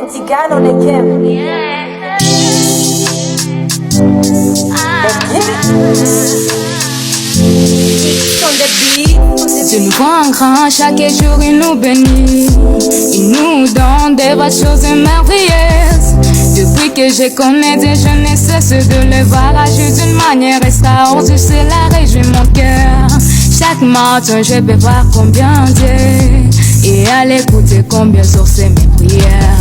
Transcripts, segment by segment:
Antigano on the cam. Let's get it. On the beat. Dieu nous rend grand, chaque jour il nous bénit. Il nous donne des vraies choses merveilleuses. Depuis que je connais Dieu, je ne cesse de le voir agir d'une manière extraordinaire. Cela réjouit mon cœur. Chaque matin je peux voir combien Dieu et à l'écouter combien source mes prières.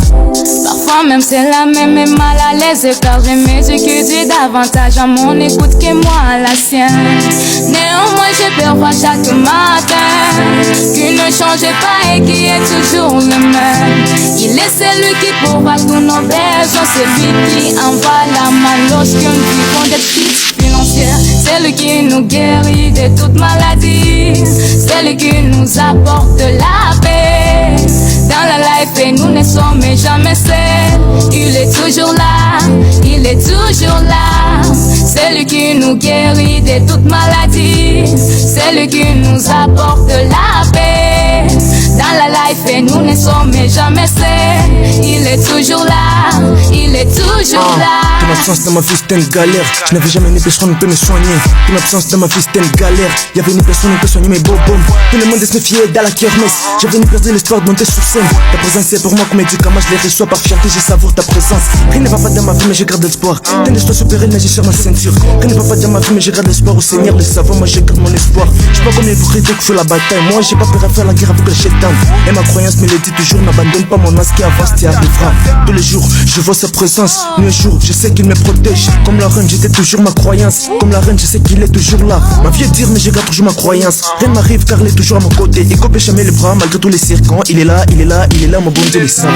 Parfois même c'est la même et mal à l'aise, car je mesure que Dieu davantage à mon écoute que moi à la sienne. Néanmoins je peux voir chaque matin qu'il ne change pas et qui est toujours le même. Il est celui qui pourvoit tous nos besoins, celui qui envoie la main lorsque nous vivons des crises financières. C'est lui qui nous guérit de toute maladie, c'est lui qui nous apporte la paix dans la life et nous ne sommes jamais seuls. Il est toujours là, il est toujours là. C'est lui qui nous guérit de toute maladie, c'est lui qui nous apporte la paix dans la life et nous ne sommes jamais seuls. Il est toujours là, il est toujours là. Ton absence dans ma vie c'était une galère. Je n'avais jamais une personne qui peut me soigner. Ton absence dans ma vie c'était une galère. Y'avait une personne qui peut soigner mes bobos. Tout le monde se méfiait dans la kermesse. J'avais une perdu l'espoir de monter sur scène. Ta présence c'est pour moi comme médicament. Je les reçois par fierté, je savoure ta présence. Rien ne va pas dans ma vie mais je garde l'espoir. T'es laisse-toi supérer, nager sur ma ceinture. Rien ne va pas dans ma vie mais je garde l'espoir au Seigneur. Le savoir, moi je garde mon espoir. J'suis pas comme les hypocrites qui font la bataille. Moi j'ai pas peur à faire la guerre avec le chétan. Et ma croyance me le dit toujours, n'abandonne pas mon masque qui avance, t'y arriveras. Tous les jours je vois sa présence. Nuit et jour je sais qu'il me protège. Comme la reine j'étais toujours ma croyance. Comme la reine je sais qu'il est toujours là. Ma vie est dure mais je garde toujours ma croyance. Rien m'arrive car il est toujours à mon côté. Il coupe jamais les bras malgré tous les circons. Il est là, il est là, il est là, mon bon Dieu, il savent.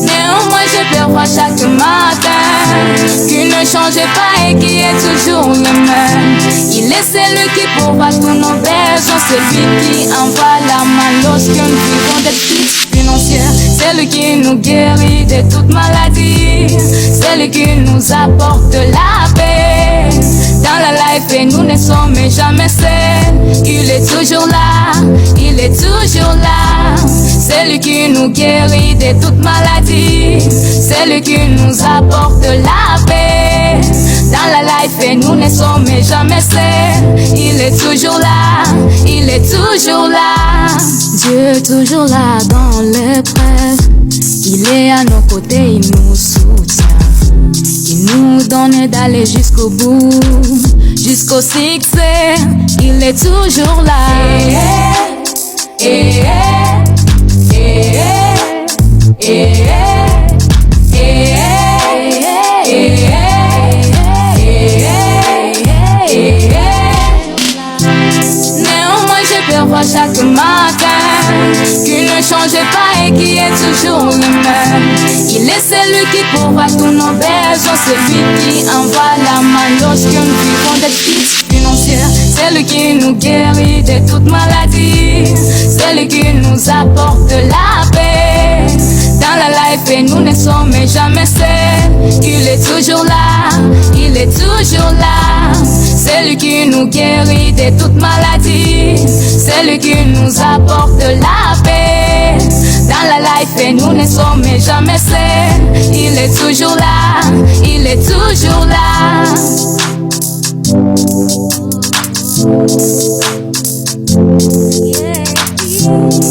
Néanmoins je peux voir chaque matin qu'il ne change pas et qui est toujours le même. Il est celui qui pourvoit tous nos besoins, celui qui envoie la main lorsque nous vivons des crises financières. C'est lui qui nous guérit de toute maladie, c'est lui qui nous apporte la paix dans la life et nous ne sommes jamais seuls. Il est toujours là, il est toujours là. C'est lui qui nous guérit de toute maladie, c'est lui qui nous apporte la paix dans la life et nous ne sommes jamais seuls. Il est toujours là, il est toujours là. Dieu est toujours là dans l'épreuve. Il est à nos côtés, il nous soutient. Il nous donne d'aller jusqu'au bout, jusqu'au succès. Il est toujours là. Néanmoins je peux voir chaque matin qu'il ne change pas et qui est toujours le même. Il est celui qui pourvoit tous nos besoins, celui qui envoie la main lorsque nous vivons des crises financières. C'est lui qui nous guérit de toute maladie, c'est lui qui nous apporte la paix dans la life et nous ne sommes jamais seuls. Il est toujours là, il est toujours là. C'est lui qui nous guérit de toute maladie, c'est lui qui nous apporte la paix dans la life et nous ne sommes jamais seuls. Il est toujours là, il est toujours là. Yeah.